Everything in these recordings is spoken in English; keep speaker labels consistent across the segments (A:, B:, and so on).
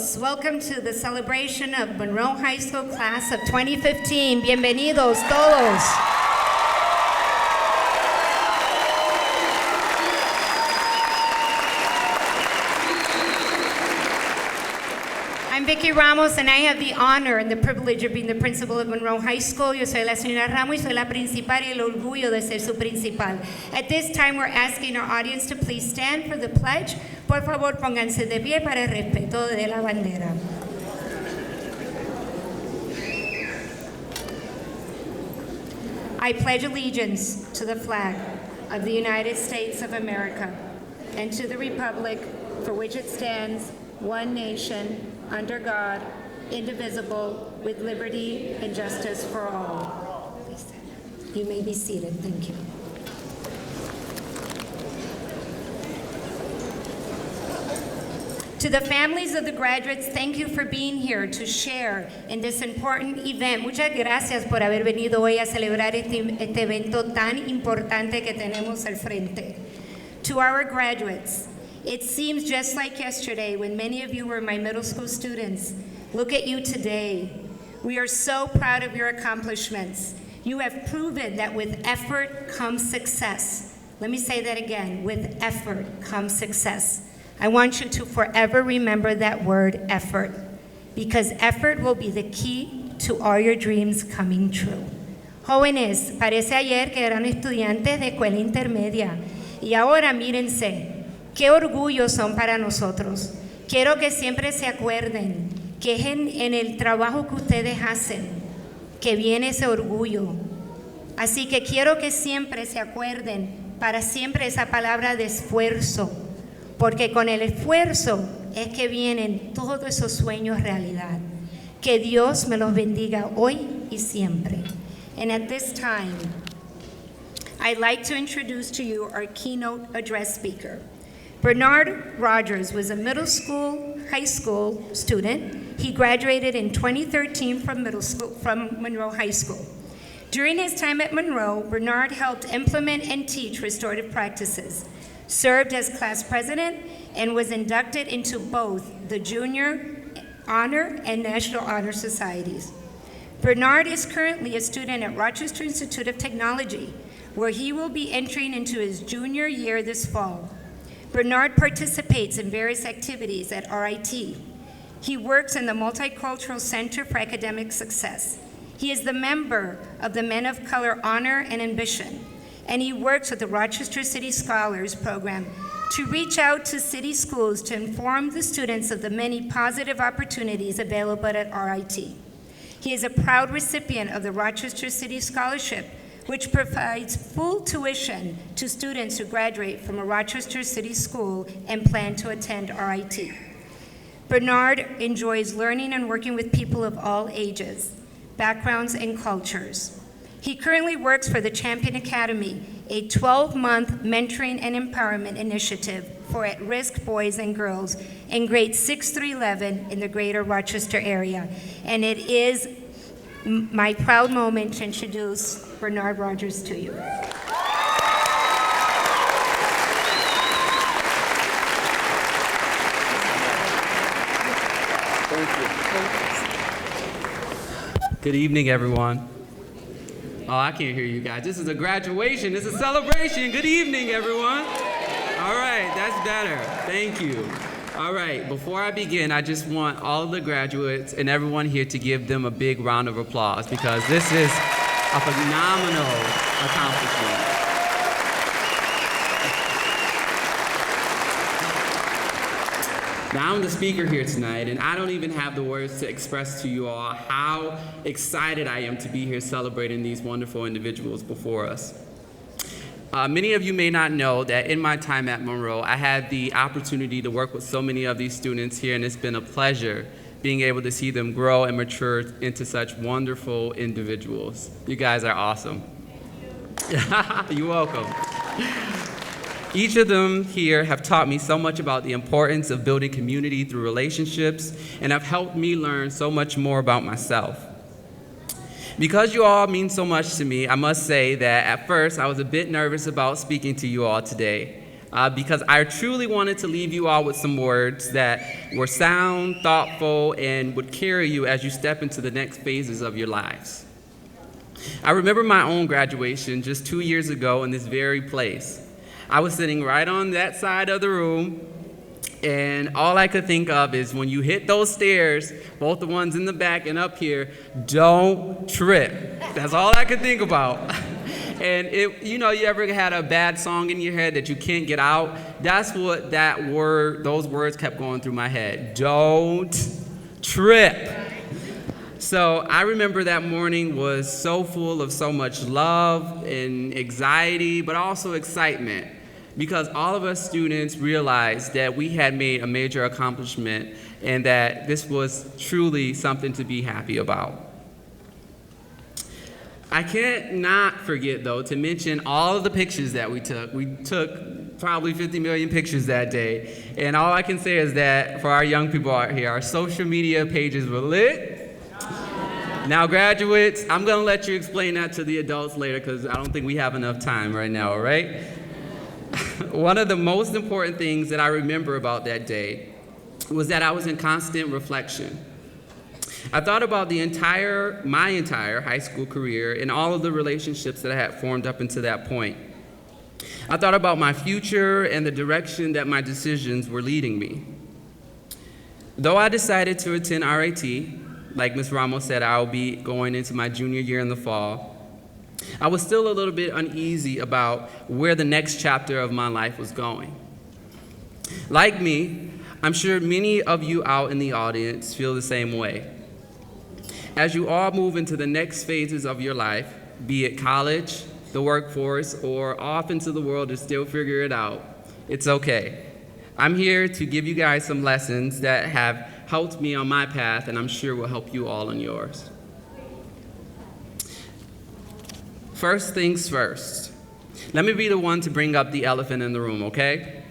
A: todos. Welcome to the celebration of Monroe High School class of 2015. Bienvenidos todos. I'm Vicky Ramos, and I have the honor and the privilege of being the principal of Monroe High School. Yo soy la señora Ramos y soy la principal y el orgullo de ser su principal. At this time, we're asking our audience to please stand for the pledge. Por favor, pónganse de pie para el respeto de la bandera. I pledge allegiance to the flag of the United States of America and to the republic for which it stands, one nation, under God, indivisible, with liberty and justice for all. You may be seated. Thank you. To the families of the graduates, thank you for being here to share in this important event. Muchas gracias por haber venido hoy a celebrar este evento tan importante que tenemos al frente. To our graduates, it seems just like yesterday when many of you were my middle school students. Look at you today. We are so proud of your accomplishments. You have proven that with effort comes success. Let me say that again. With effort comes success. I want you to forever remember that word, effort, because effort will be the key to all your dreams coming true. Jóvenes, parece ayer que eran estudiantes de escuela intermedia y ahora mírense. Qué orgullo son para nosotros. Quiero que siempre se acuerden que es en el trabajo que ustedes hacen que viene ese orgullo. Así que quiero que siempre se acuerden para siempre esa palabra de esfuerzo, porque con el esfuerzo es que vienen todos esos sueños realidad. Que Dios me los bendiga hoy y siempre. And at this time, I'd like to introduce to you our keynote address speaker. Bernard Rogers was a high school student. He graduated in 2013 from Monroe High School. During his time at Monroe, Bernard helped implement and teach restorative practices, served as class president, and was inducted into both the Junior Honor and National Honor Societies. Bernard is currently a student at Rochester Institute of Technology, where he will be entering into his junior year this fall. Bernard participates in various activities at RIT. He works in the Multicultural Center for Academic Success. He is the member of the Men of Color Honor and Ambition, and he works with the Rochester City Scholars Program to reach out to city schools to inform the students of the many positive opportunities available at RIT. He is a proud recipient of the Rochester City Scholarship, which provides full tuition to students who graduate from a Rochester City school and plan to attend RIT. Bernard enjoys learning and working with people of all ages, backgrounds, and cultures. He currently works for the Champion Academy, a 12-month mentoring and empowerment initiative for at-risk boys and girls in grades 6 through 11 in the greater Rochester area. And it is my proud moment to introduce Bernard Rogers to you.
B: Good evening, everyone. Oh, I can't hear you guys. This is a graduation. This is a celebration. Good evening, everyone. All right, that's better. Thank you. All right, before I begin, I just want all of the graduates and everyone here to give them a big round of applause because this is a phenomenal accomplishment. Now I'm the speaker here tonight, and I don't even have the words to express to you all how excited I am to be here celebrating these wonderful individuals before us. Many of you may not know that in my time at Monroe, I had the opportunity to work with so many of these students here, and it's been a pleasure being able to see them grow and mature into such wonderful individuals. You guys are awesome. You're welcome. Each of them here have taught me so much about the importance of building community through relationships, and have helped me learn so much more about myself. Because you all mean so much to me, I must say that at first I was a bit nervous about speaking to you all today. because I truly wanted to leave you all with some words that were sound, thoughtful, and would carry you as you step into the next phases of your lives. I remember my own graduation just 2 years ago in this very place. I was sitting right on that side of the room, and all I could think of is when you hit those stairs, both the ones in the back and up here, don't trip. That's all I could think about. And you ever had a bad song in your head that you can't get out? That's what those words kept going through my head. Don't trip. So I remember that morning was so full of so much love and anxiety, but also excitement, because all of us students realized that we had made a major accomplishment and that this was truly something to be happy about. I can't not forget, though, to mention all of the pictures that we took. We took probably 50 million pictures that day. And all I can say is that for our young people out here, our social media pages were lit. Now, graduates, I'm going to let you explain that to the adults later because I don't think we have enough time right now, all right? One of the most important things that I remember about that day was that I was in constant reflection. I thought about my entire high school career and all of the relationships that I had formed up until that point. I thought about my future and the direction that my decisions were leading me. Though I decided to attend RIT, like Ms. Ramos said, I'll be going into my junior year in the fall, I was still a little bit uneasy about where the next chapter of my life was going. Like me, I'm sure many of you out in the audience feel the same way. As you all move into the next phases of your life, be it college, the workforce, or off into the world to still figure it out, it's okay. I'm here to give you guys some lessons that have helped me on my path, and I'm sure will help you all on yours. First things first, let me be the one to bring up the elephant in the room, okay?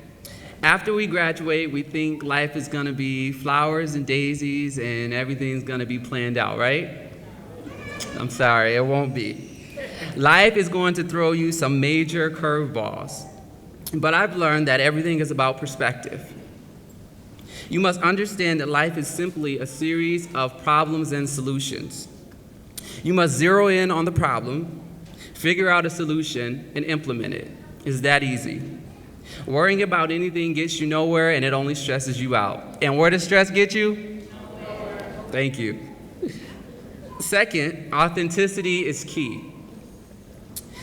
B: After we graduate, we think life is going to be flowers and daisies and everything's going to be planned out, right? I'm sorry, it won't be. Life is going to throw you some major curveballs. But I've learned that everything is about perspective. You must understand that life is simply a series of problems and solutions. You must zero in on the problem, figure out a solution, and implement it. It's that easy. Worrying about anything gets you nowhere, and it only stresses you out. And where does stress get you? Nowhere. Thank you. Second, authenticity is key.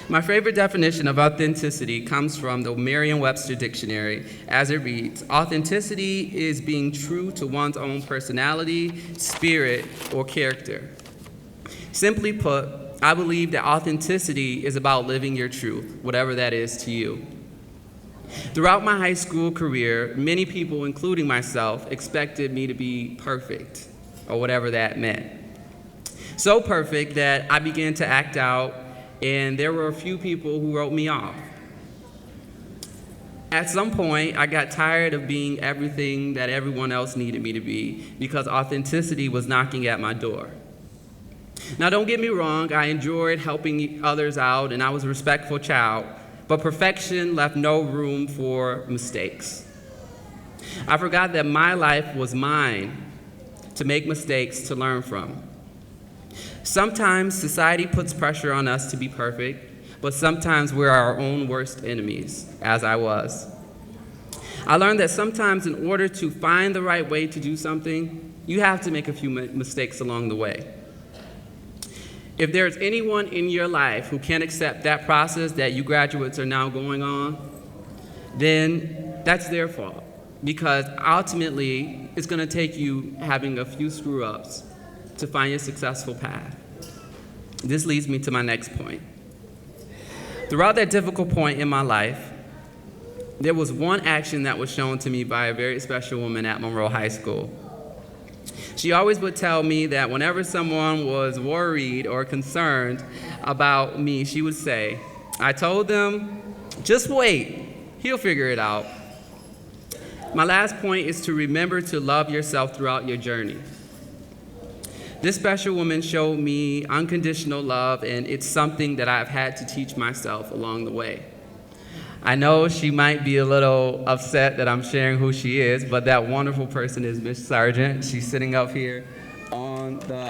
B: My favorite definition of authenticity comes from the Merriam-Webster dictionary, as it reads, authenticity is being true to one's own personality, spirit, or character. Simply put, I believe that authenticity is about living your truth, whatever that is to you. Throughout my high school career, many people, including myself, expected me to be perfect, or whatever that meant. So perfect that I began to act out, and there were a few people who wrote me off. At some point, I got tired of being everything that everyone else needed me to be because authenticity was knocking at my door. Now, don't get me wrong, I enjoyed helping others out, and I was a respectful child, but perfection left no room for mistakes. I forgot that my life was mine to make mistakes to learn from. Sometimes society puts pressure on us to be perfect, but sometimes we're our own worst enemies, as I was. I learned that sometimes in order to find the right way to do something, you have to make a few mistakes along the way. If there's anyone in your life who can't accept that process that you graduates are now going on, then that's their fault, because ultimately it's going to take you having a few screw-ups to find your successful path. This leads me to my next point. Throughout that difficult point in my life, there was one action that was shown to me by a very special woman at Monroe High School. She always would tell me that whenever someone was worried or concerned about me, she would say, I told them, just wait, he'll figure it out. My last point is to remember to love yourself throughout your journey. This special woman showed me unconditional love, and it's something that I've had to teach myself along the way. I know she might be a little upset that I'm sharing who she is, but that wonderful person is Miss Sargent. She's sitting up here on the...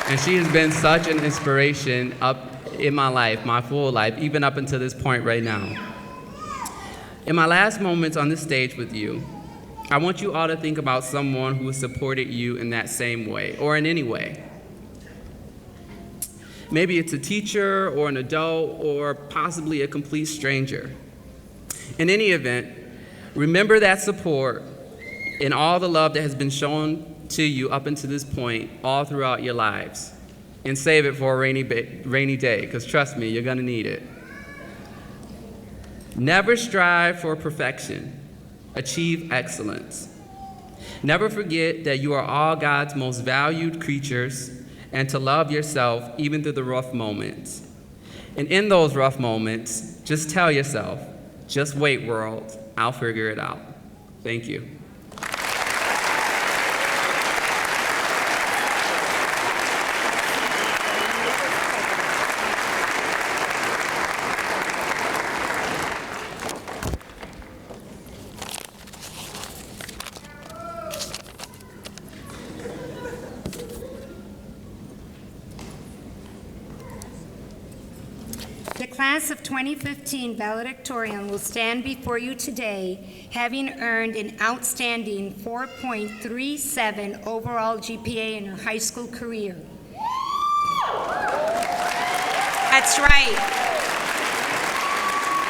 B: And she has been such an inspiration up in my life, my full life, even up until this point right now. In my last moments on the stage with you, I want you all to think about someone who has supported you in that same way, or in any way. Maybe it's a teacher or an adult or possibly a complete stranger. In any event, remember that support and all the love that has been shown to you up until this point all throughout your lives. And save it for a rainy day, because trust me, you're going to need it. Never strive for perfection. Achieve excellence. Never forget that you are all God's most valued creatures, and to love yourself even through the rough moments. And in those rough moments, just tell yourself, just wait, world, I'll figure it out. Thank you.
A: The class of 2015 valedictorian will stand before you today having earned an outstanding 4.37 overall GPA in her high school career. That's right,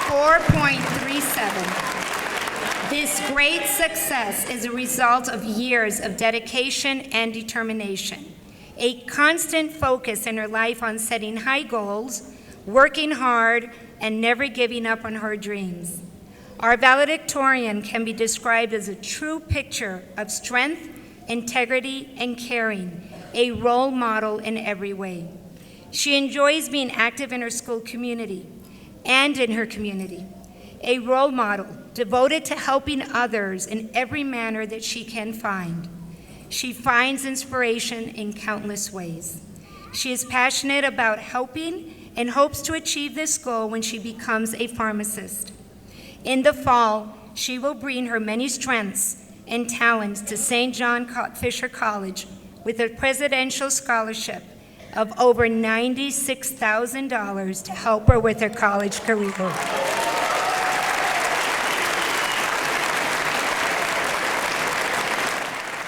A: 4.37. This great success is a result of years of dedication and determination, a constant focus in her life on setting high goals, working hard, and never giving up on her dreams. Our valedictorian can be described as a true picture of strength, integrity, and caring, a role model in every way. She enjoys being active in her school community and in her community, a role model devoted to helping others in every manner that she can find. She finds inspiration in countless ways. She is passionate about helping and hopes to achieve this goal when she becomes a pharmacist. In the fall, she will bring her many strengths and talents to St. John Fisher College with a presidential scholarship of over $96,000 to help her with her college career.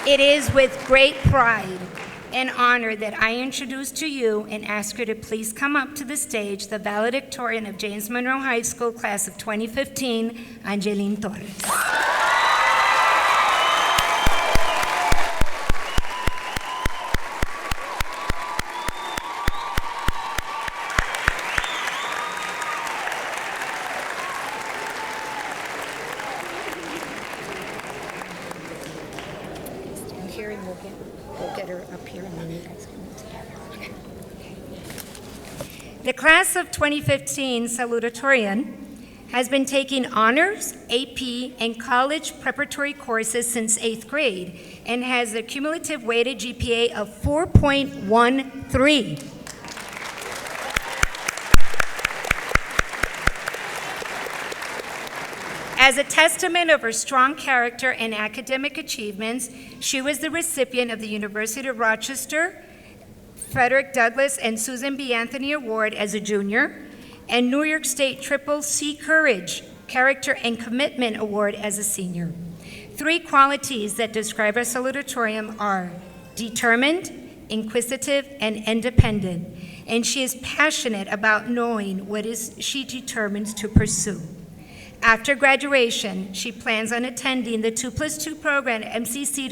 A: It is with great pride and honor that I introduce to you and ask her to please come up to the stage the valedictorian of James Monroe High School class of 2015, Angeline Torres. Here and we'll get her up here and then you guys can move together. Okay. The class of 2015 salutatorian has been taking honors, AP, and college preparatory courses since 8th grade and has a cumulative weighted GPA of 4.13. As a testament of her strong character and academic achievements, she was the recipient of the University of Rochester, Frederick Douglass and Susan B. Anthony Award as a junior, and New York State Triple C Courage, Character and Commitment Award as a senior. 3 qualities that describe her salutatorian are determined, inquisitive, and independent, and she is passionate about knowing what she determines to pursue. After graduation, she plans on attending the 2+2 program at MCC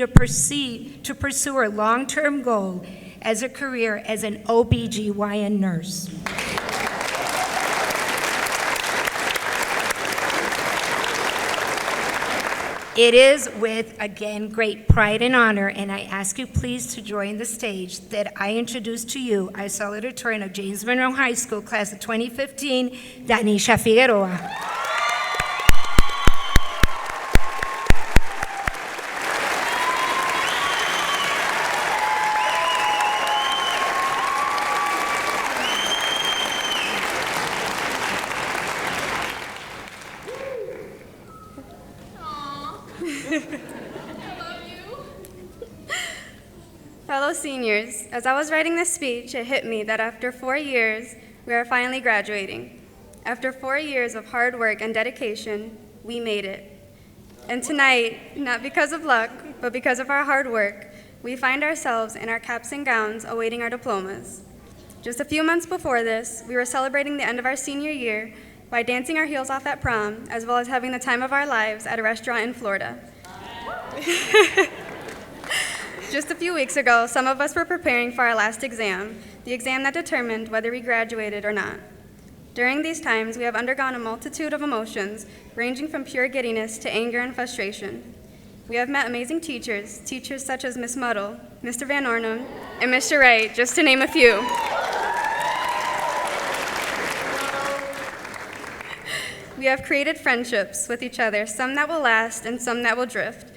A: to pursue her long-term goal as a career as an OBGYN nurse. It is with, again, great pride and honor, and I ask you please to join the stage that I introduce to you our salutatorian of James Monroe High School, class of 2015, Danisha Figueroa.
C: Fellow seniors, as I was writing this speech, it hit me that after 4 years, we are finally graduating. After 4 years of hard work and dedication, we made it. And tonight, not because of luck, but because of our hard work, we find ourselves in our caps and gowns awaiting our diplomas. Just a few months before this, we were celebrating the end of our senior year by dancing our heels off at prom, as well as having the time of our lives at a restaurant in Florida. Just a few weeks ago, some of us were preparing for our last exam, the exam that determined whether we graduated or not. During these times, we have undergone a multitude of emotions, ranging from pure giddiness to anger and frustration. We have met amazing teachers such as Miss Muddle, Mr. Van Ornum, and Mr. Wright, just to name a few. We have created friendships with each other, some that will last and some that will drift.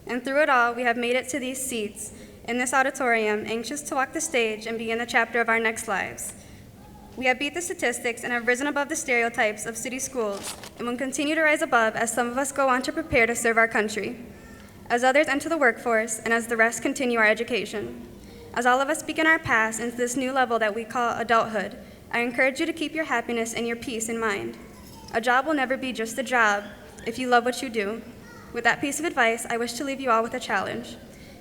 C: And through it all, we have made it to these seats in this auditorium, anxious to walk the stage and begin the chapter of our next lives. We have beat the statistics and have risen above the stereotypes of city schools and will continue to rise above as some of us go on to prepare to serve our country, as others enter the workforce, and as the rest continue our education. As all of us begin our path into this new level that we call adulthood, I encourage you to keep your happiness and your peace in mind. A job will never be just a job if you love what you do. With that piece of advice, I wish to leave you all with a challenge.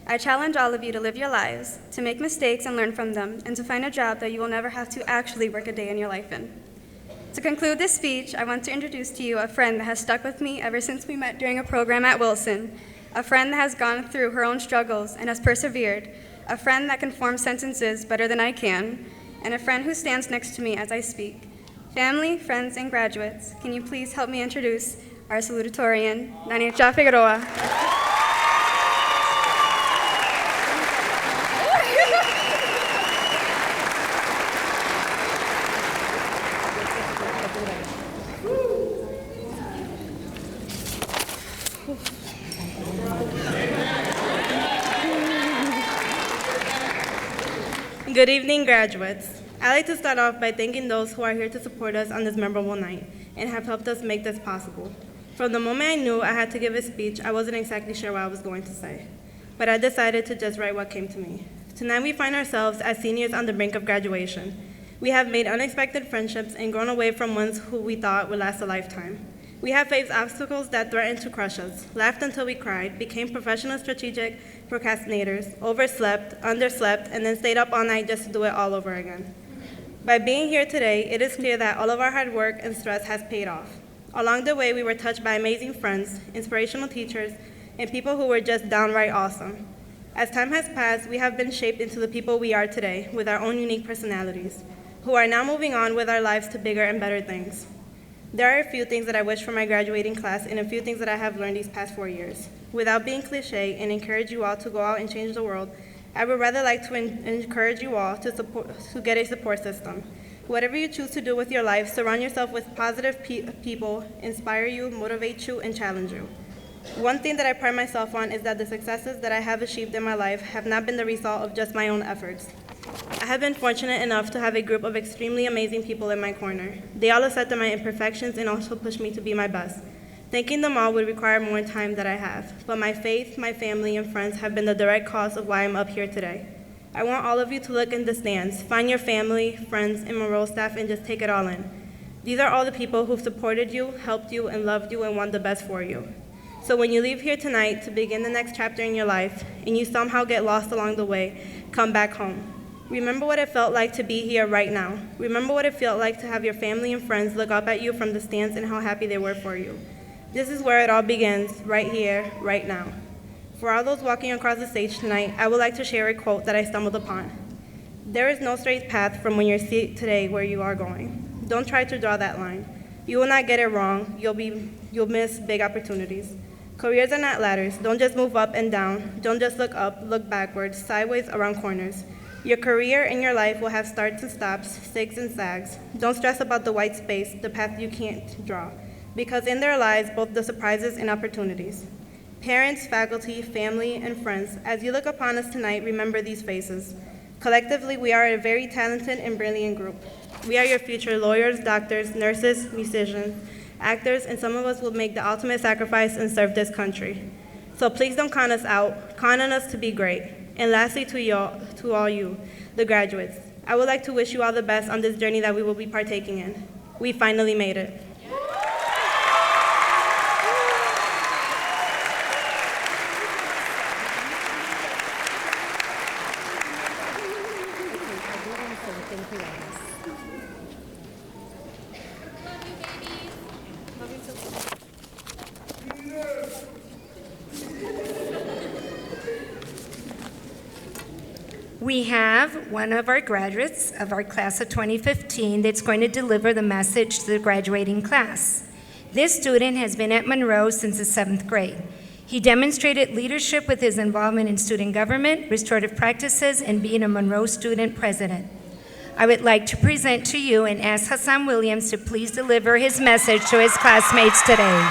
C: I challenge all of you to live your lives, to make mistakes and learn from them, and to find a job that you will never have to actually work a day in your life in. To conclude this speech, I want to introduce to you a friend that has stuck with me ever since we met during a program at Wilson, a friend that has gone through her own struggles and has persevered, a friend that can form sentences better than I can, and a friend who stands next to me as I speak. Family, friends, and graduates, can you please help me introduce our salutatorian, Nanecha Figueroa.
D: Good evening, graduates. I'd like to start off by thanking those who are here to support us on this memorable night and have helped us make this possible. From the moment I knew I had to give a speech, I wasn't exactly sure what I was going to say, but I decided to just write what came to me. Tonight we find ourselves as seniors on the brink of graduation. We have made unexpected friendships and grown away from ones who we thought would last a lifetime. We have faced obstacles that threatened to crush us, laughed until we cried, became professional strategic procrastinators, overslept, underslept, and then stayed up all night just to do it all over again. By being here today, it is clear that all of our hard work and stress has paid off. Along the way, we were touched by amazing friends, inspirational teachers, and people who were just downright awesome. As time has passed, we have been shaped into the people we are today with our own unique personalities, who are now moving on with our lives to bigger and better things. There are a few things that I wish for my graduating class and a few things that I have learned these past 4 years. Without being cliche and encourage you all to go out and change the world, I would rather like to encourage you all to get a support system. Whatever you choose to do with your life, surround yourself with positive people, inspire you, motivate you, and challenge you. One thing that I pride myself on is that the successes that I have achieved in my life have not been the result of just my own efforts. I have been fortunate enough to have a group of extremely amazing people in my corner. They all accepted my imperfections and also pushed me to be my best. Thanking them all would require more time than I have, but my faith, my family, and friends have been the direct cause of why I'm up here today. I want all of you to look in the stands, find your family, friends, and Monroe staff, and just take it all in. These are all the people who've supported you, helped you, and loved you and want the best for you. So when you leave here tonight to begin the next chapter in your life, and you somehow get lost along the way, come back home. Remember what it felt like to be here right now. Remember what it felt like to have your family and friends look up at you from the stands and how happy they were for you. This is where it all begins, right here, right now. For all those walking across the stage tonight, I would like to share a quote that I stumbled upon. There is no straight path from when you're seated today where you are going. Don't try to draw that line. You will not get it wrong. You'll miss big opportunities. Careers are not ladders. Don't just move up and down. Don't just look up, look backwards, sideways, around corners. Your career and your life will have starts and stops, zigs and zags. Don't stress about the white space, the path you can't draw, because in there lies both the surprises and opportunities. Parents, faculty, family, and friends, as you look upon us tonight, remember these faces. Collectively, we are a very talented and brilliant group. We are your future lawyers, doctors, nurses, musicians, actors, and some of us will make the ultimate sacrifice and serve this country. So please don't count us out. Count on us to be great. And lastly, to all you, the graduates, I would like to wish you all the best on this journey that we will be partaking in. We finally made it.
A: We have one of our graduates of our class of 2015 that's going to deliver the message to the graduating class. This student has been at Monroe since the 7th grade. He demonstrated leadership with his involvement in student government, restorative practices, and being a Monroe student president. I would like to present to you and ask Hassan Williams to please deliver his message to his classmates today.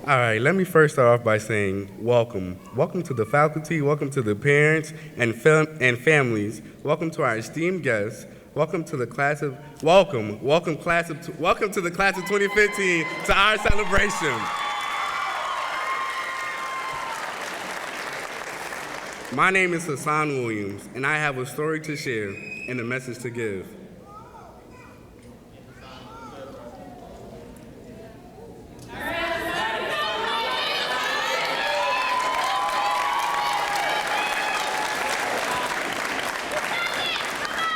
E: All right, let me first start off by saying welcome. Welcome to the faculty, welcome to the parents and families, welcome to our esteemed guests, welcome to the class of 2015 to our celebration. My name is Hassan Williams, and I have a story to share and a message to give.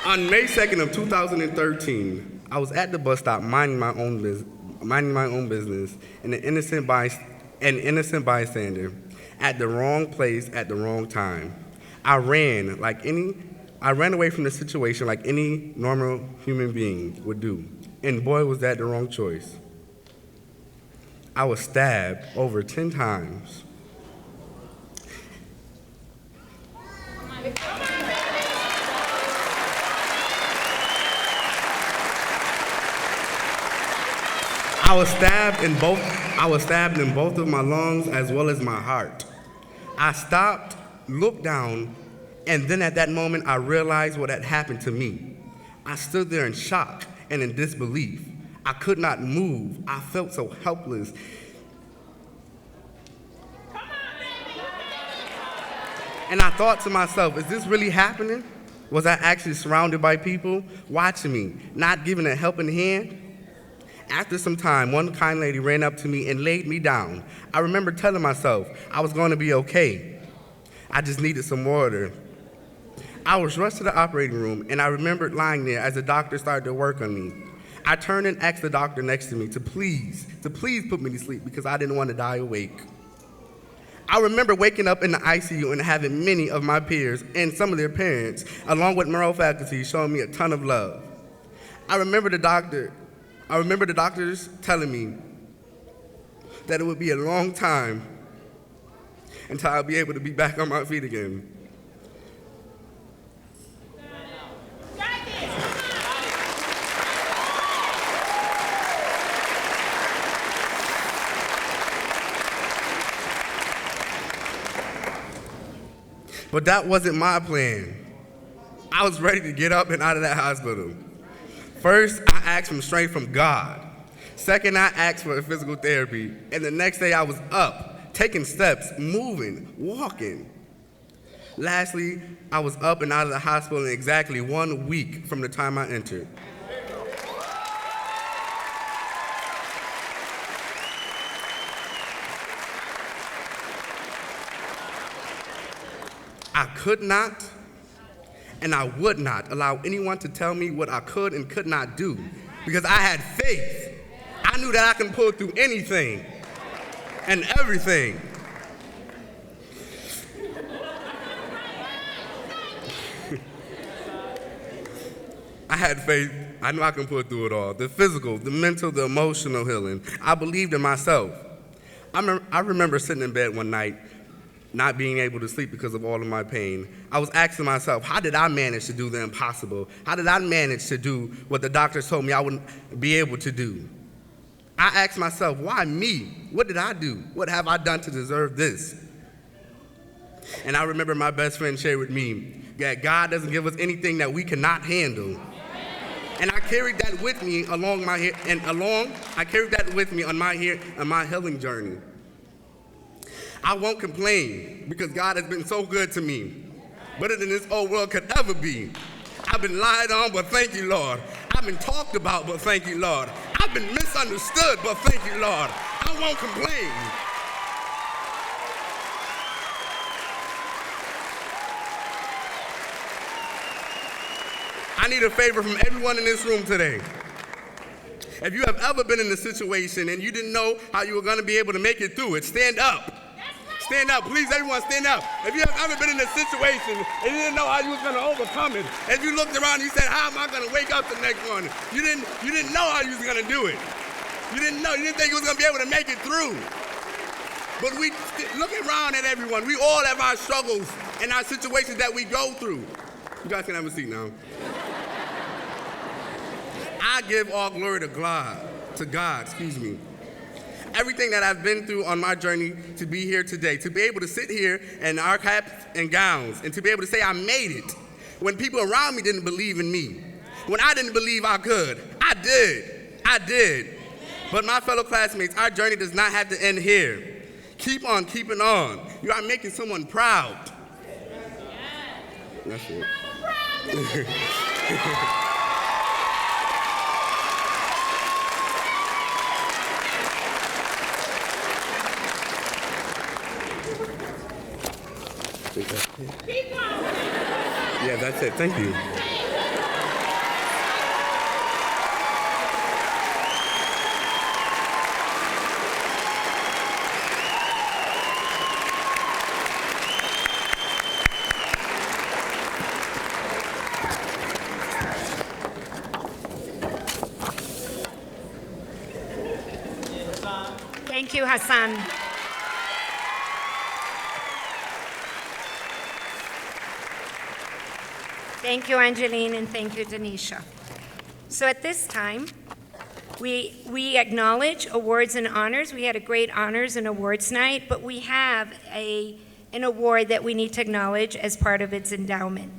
E: On May 2nd of 2013, I was at the bus stop minding my own business, and an innocent bystander at the wrong place at the wrong time. I ran away from the situation like any normal human being would do, and boy, was that the wrong choice. I was stabbed over 10 times. I was stabbed in both of my lungs as well as my heart. I stopped, looked down, and then at that moment I realized what had happened to me. I stood there in shock and in disbelief. I could not move. I felt so helpless. And I thought to myself, is this really happening? Was I actually surrounded by people watching me, not giving a helping hand? After some time, one kind lady ran up to me and laid me down. I remember telling myself I was going to be okay. I just needed some water. I was rushed to the operating room, and I remembered lying there as the doctor started to work on me. I turned and asked the doctor next to me to please put me to sleep because I didn't want to die awake. I remember waking up in the ICU and having many of my peers and some of their parents, along with Monroe faculty, showing me a ton of love. I remember the doctors telling me that it would be a long time until I'll be able to be back on my feet again. But that wasn't my plan. I was ready to get up and out of that hospital. First, I asked for strength from God. Second, I asked for physical therapy. And the next day, I was up, taking steps, moving, walking. Lastly, I was up and out of the hospital in exactly 1 week from the time I entered. I could not and I would not allow anyone to tell me what I could and could not do because I had faith. I knew that I can pull through anything and everything. I had faith. I knew I can pull through it all. The physical, the mental, the emotional healing. I believed in myself. I remember sitting in bed one night not being able to sleep because of all of my pain, I was asking myself, how did I manage to do the impossible? How did I manage to do what the doctors told me I wouldn't be able to do? I asked myself, why me? What did I do? What have I done to deserve this? And I remember my best friend shared with me that God doesn't give us anything that we cannot handle. And I carried that with me I carried that with me on my healing journey. I won't complain because God has been so good to me, better than this old world could ever be. I've been lied on, but thank you, Lord. I've been talked about, but thank you, Lord. I've been misunderstood, but thank you, Lord. I won't complain. I need a favor from everyone in this room today. If you have ever been in a situation and you didn't know how you were going to be able to make it through it, stand up. Stand up, please, everyone, stand up. If you have ever been in a situation and you didn't know how you was going to overcome it, if you looked around and you said, how am I going to wake up the next morning? You didn't know how you was going to do it. You didn't know. You didn't think you was going to be able to make it through. But we look around at everyone. We all have our struggles and our situations that we go through. You guys can have a seat now. I give all glory to God, Everything that I've been through on my journey to be here today, to be able to sit here in our caps and gowns, and to be able to say I made it when people around me didn't believe in me. When I didn't believe I could, I did. But my fellow classmates, our journey does not have to end here. Keep on keeping on. You are making someone proud. That's it. Yeah, that's it. Thank you.
A: Thank you, Hassan. Thank you, Angeline, and thank you, Denisha. So at this time, we acknowledge awards and honors. We had a great honors and awards night, but we have an award that we need to acknowledge as part of its endowment.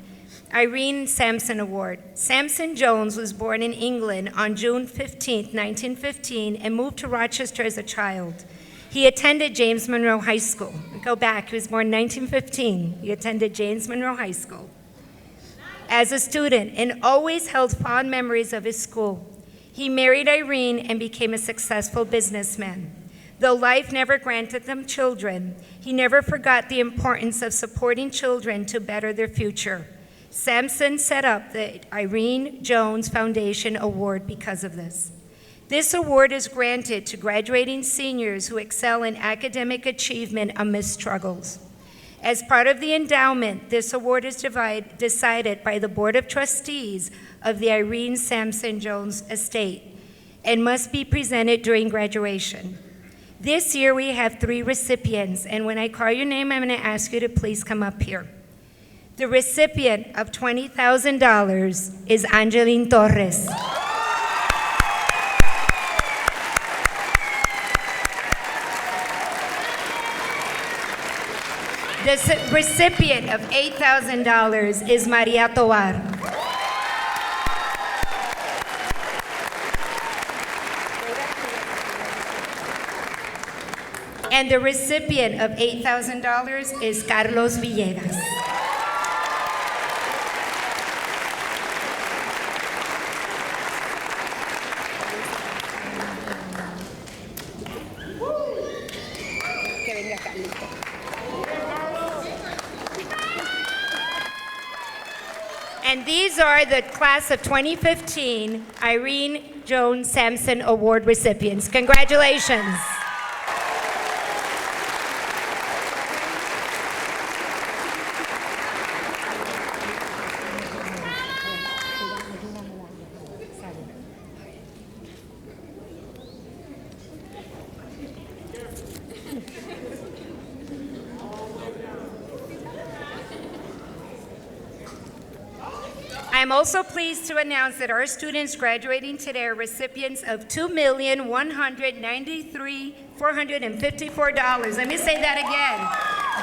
A: Irene Sampson Award. Sampson Jones was born in England on June 15, 1915, and moved to Rochester as a child. He attended James Monroe High School. Go back, he was born in 1915. He attended James Monroe High School as a student and always held fond memories of his school. He married Irene and became a successful businessman. Though life never granted them children, he never forgot the importance of supporting children to better their future. Sampson set up the Irene Jones Foundation Award because of this. This award is granted to graduating seniors who excel in academic achievement amidst struggles. As part of the endowment, this award is decided by the Board of Trustees of the Irene Sampson Jones Estate and must be presented during graduation. This year we have 3 recipients, and when I call your name, I'm going to ask you to please come up here. The recipient of $20,000 is Angeline Torres. The recipient of $8,000 is Maria Tovar. And the recipient of $8,000 is Carlos Villegas. And these are the class of 2015 Irene Jones Sampson Award recipients. Congratulations. I am also pleased to announce that our students graduating today are recipients of $2,193,454. Let me say that again.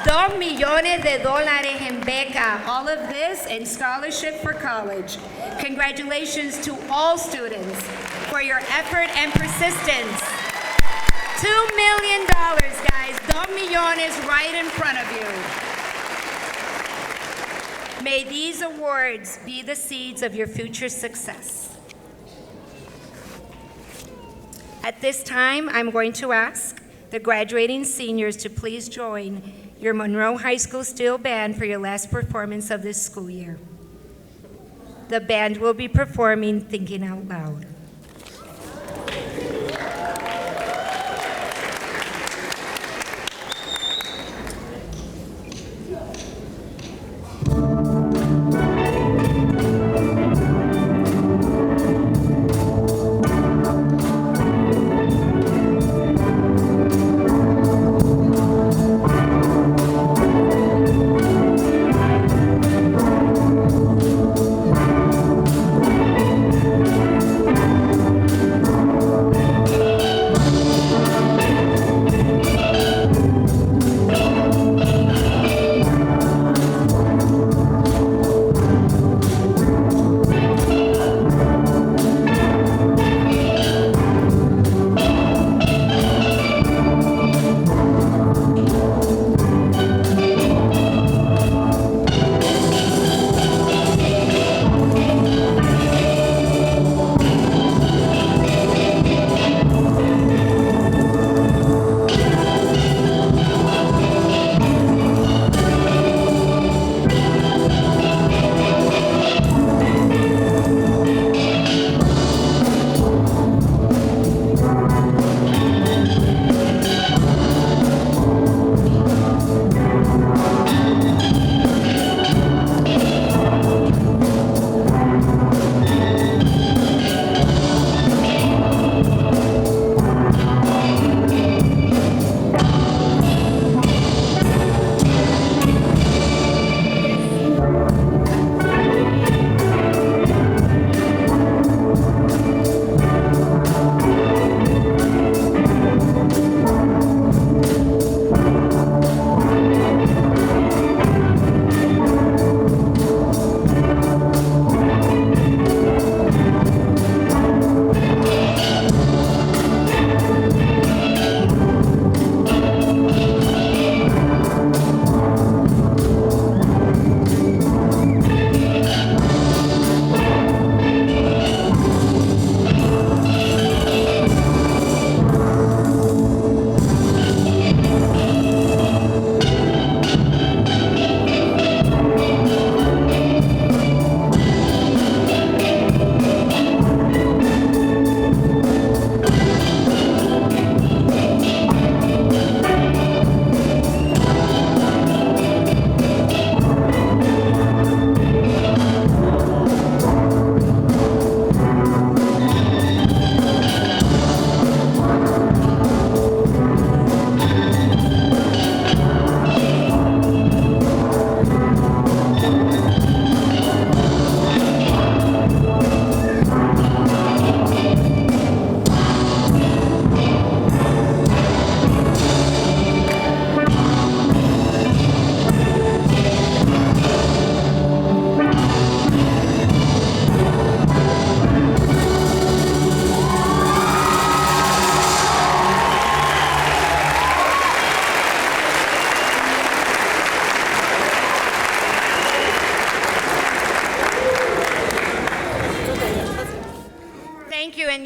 A: $2 millones en beca. All of this and scholarship for college. Congratulations to all students for your effort and persistence. $2 million, guys. $2 millones right in front of you. May these awards be the seeds of your future success. At this time, I'm going to ask the graduating seniors to please join your Monroe High School Steel Band for your last performance of this school year. The band will be performing Thinking Out Loud.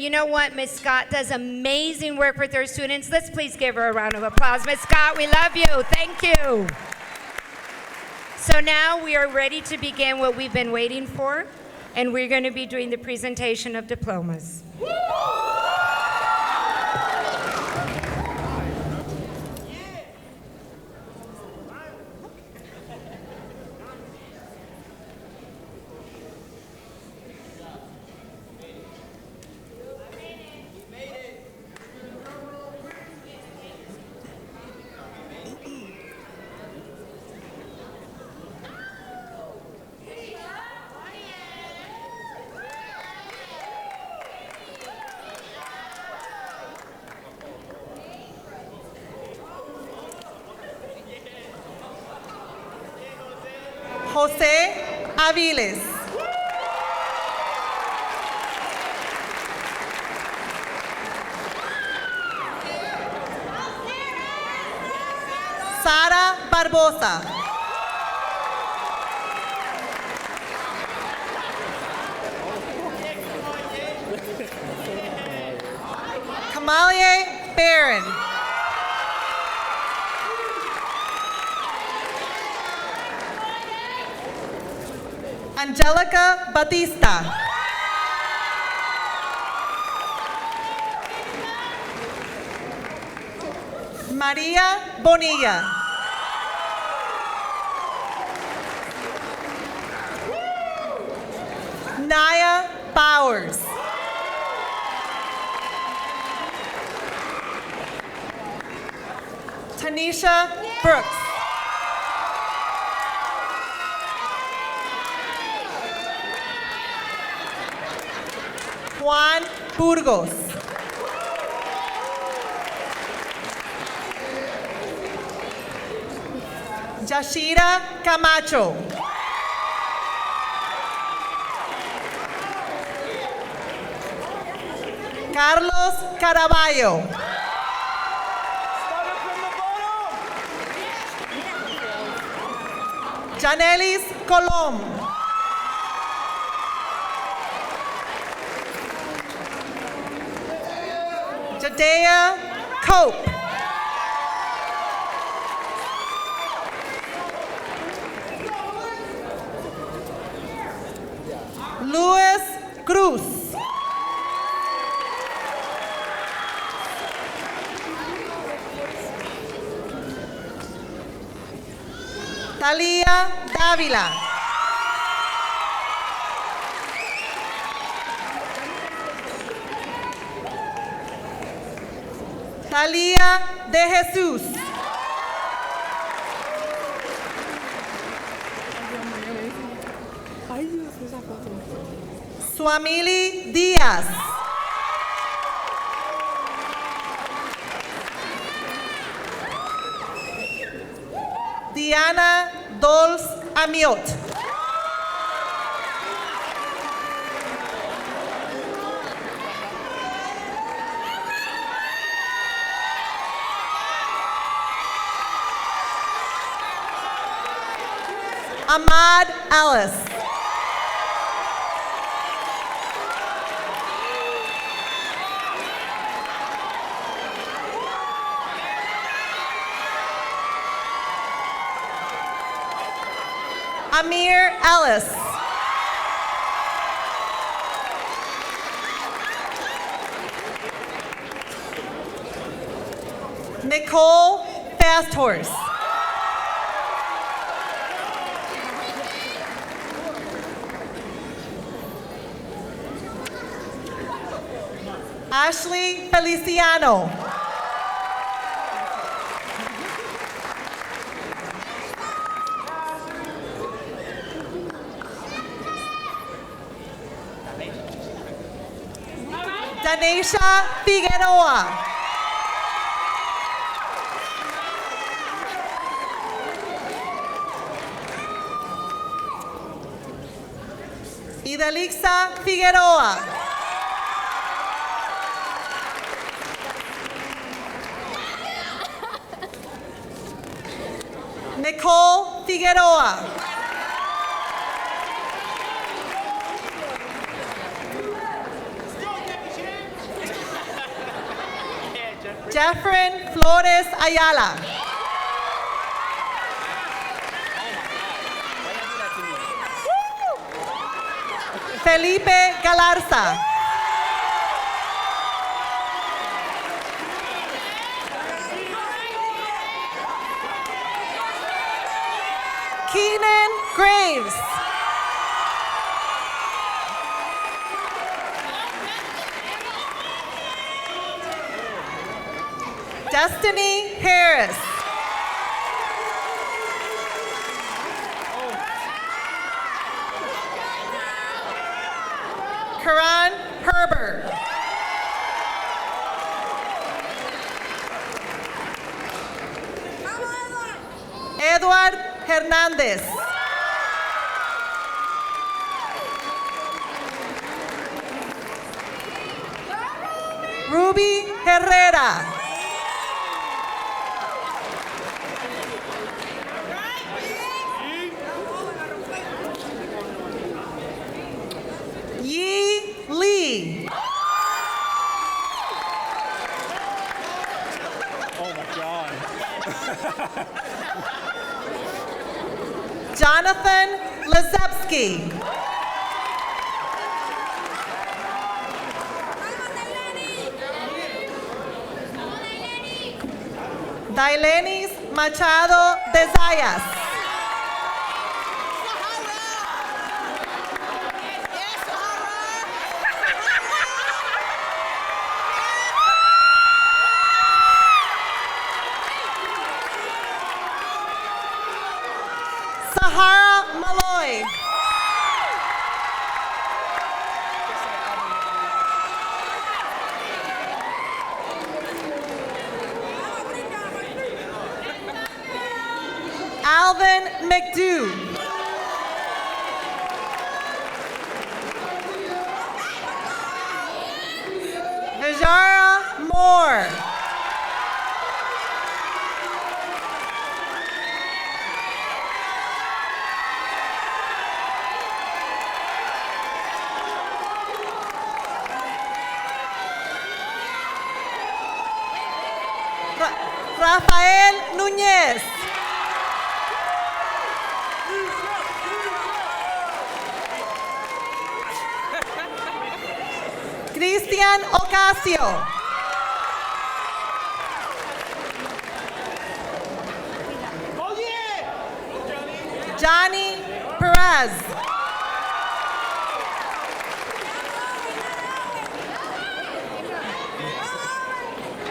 A: And you know what? Miss Scott does amazing work with her students. Let's please give her a round of applause. Miss Scott, we love you. Thank you. So now we are ready to begin what we've been waiting for, and we're going to be doing the presentation of diplomas.
F: Jose Aviles. Sara Barbosa. Kamalie Barron. Angelica Batista. Maria Bonilla. Naya Bowers. Tanisha Brooks. Juan Burgos. Yashira Camacho. Carlos Caraballo. Janelis Colom. Jadea Cope. Luis Cruz. Talia Dávila. Talia de Jesús. Suamili Díaz. Diana Dols Amiot. Ahmad Ellis. Amir Ellis. Nicole Fasthorse. Ashley Feliciano. Danesha Figueroa. Idalixa Figueroa. Nicole Figueroa. Jeffrin Flores Ayala. Felipe Galarza. Keenan Graves. Destiny Harris. Karan Herbert. Edward Hernandez. Herrera. Yi Lee.
G: Oh my God.
F: Jonathan Lazepski. Dailenis Machado de Zayas. Sahara Malloy. Alvin McDew. Vijara Moore. Rafael Núñez. Cristian Ocasio. Johnny Perez.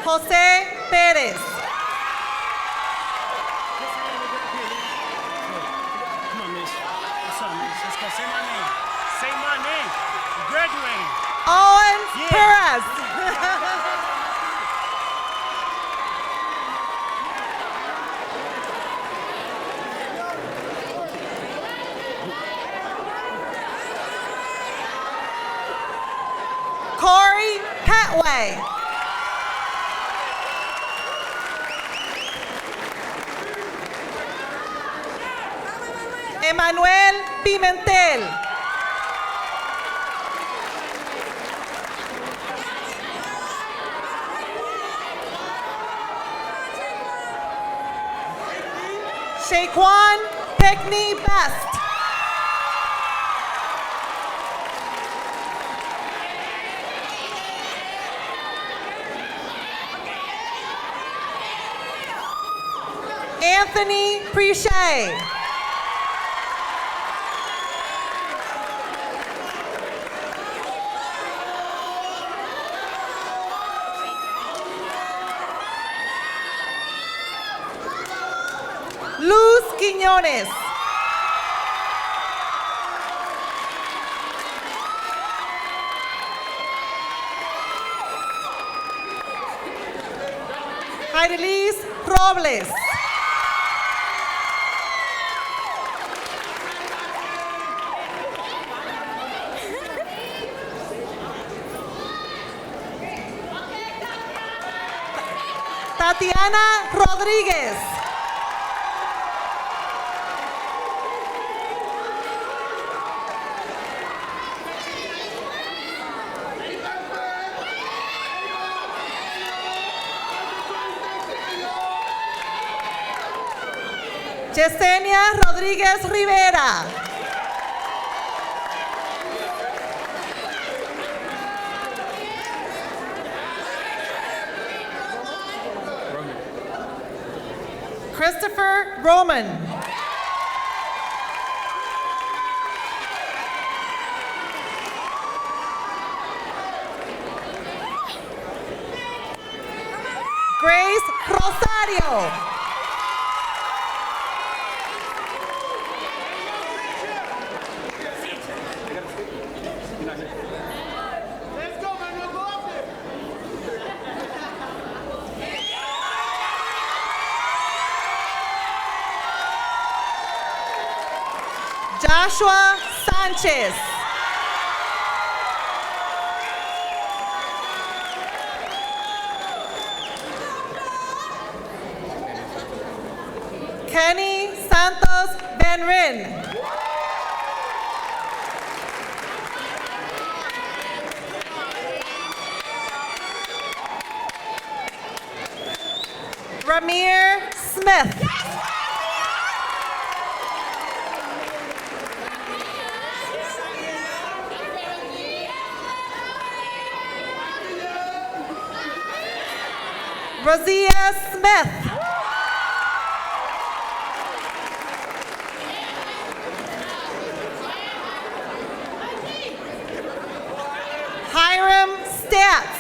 F: Jose Pérez.
G: Come on, miss. What's up, miss? Let's go. Say my name. Say my name. You graduated.
F: Owen
G: Yeah.
F: Perez. Corey Petway. Emmanuel Pimentel. Shaquan Pickney Best. Anthony Preche. Luz Quiñones. Heidelis Robles. Tatiana Rodríguez. Yesenia Rodríguez Rivera. Christopher Roman. Grace Rosario. Joshua Sanchez. Kenny Santos Benrin. Ramir Smith. Razia Smith. Hiram Stats.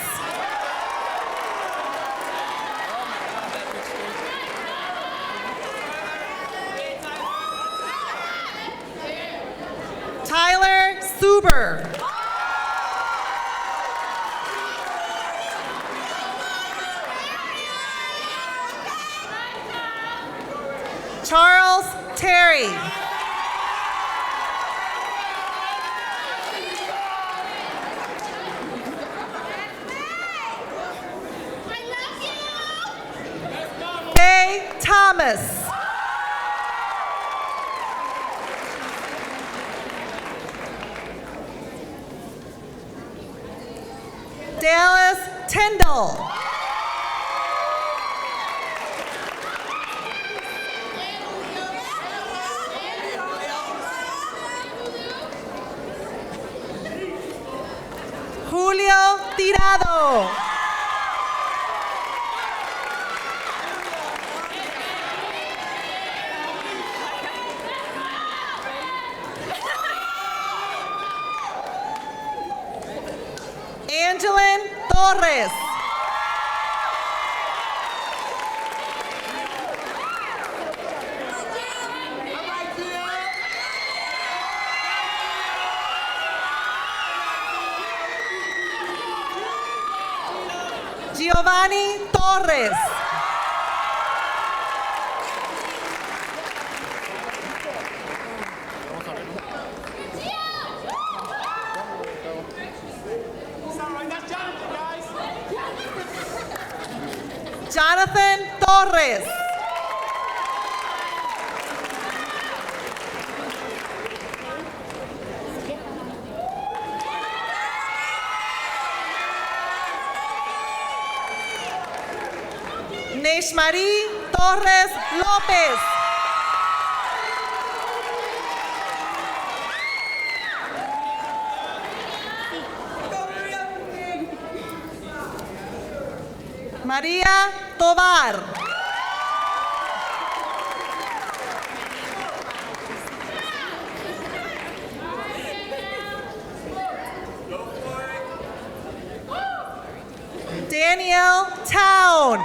F: Tyler Suber. Charles Terry. Kay Thomas. Dallas Tyndall. Julio Tirado. Angelin Torres. Giovanni Torres. Jonathan Torres. Neshmarie Torres Lopez. María Tovar. Danielle Town.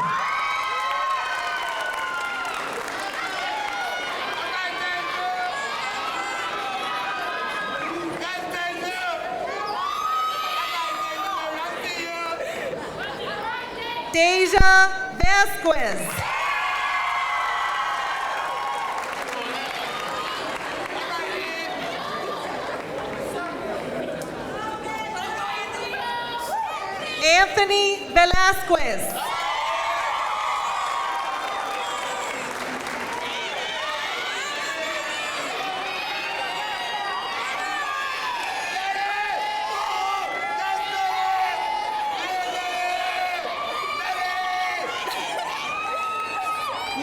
F: Deja Vasquez. Anthony Velasquez.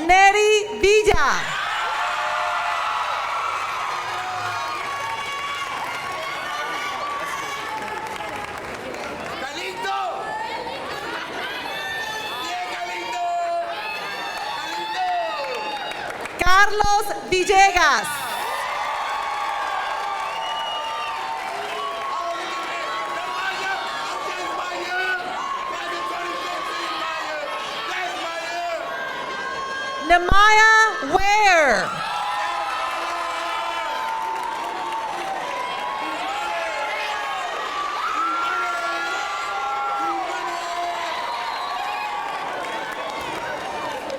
F: Neri Villa. Carlos Villegas. Nemaya Ware.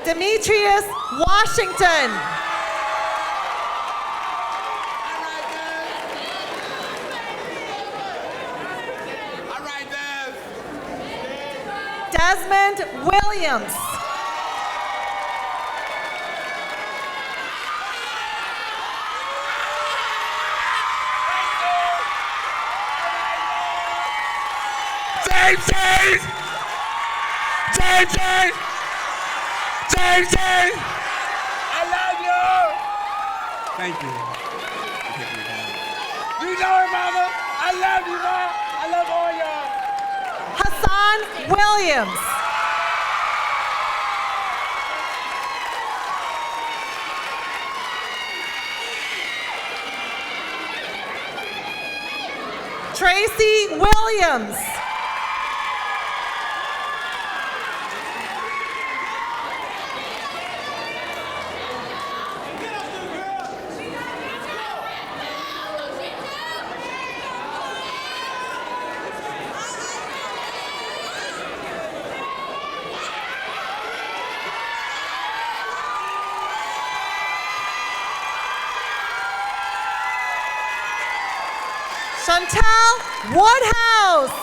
F: Demetrius Washington. Desmond Williams.
E: James! I love you! Thank you. You know it, mama. I love you, ma. I love all y'all.
F: Hassan Williams. Tracy Williams. Chantal Woodhouse.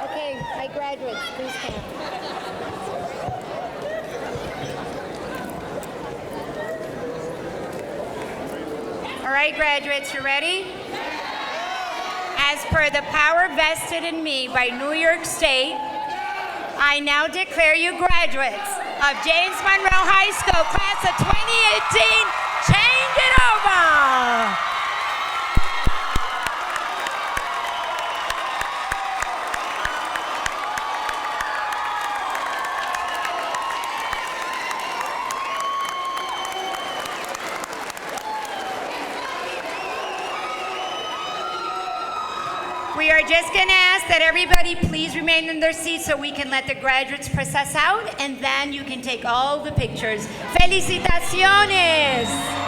A: Okay, my graduates, please stand. All right, graduates, you ready? As per the power vested in me by New York State, I now declare you graduates of James Monroe High School, class of 2018. Change it over! We are just going to ask that everybody please remain in their seats so we can let the graduates process out, and then you can take all the pictures. ¡Felicitaciones!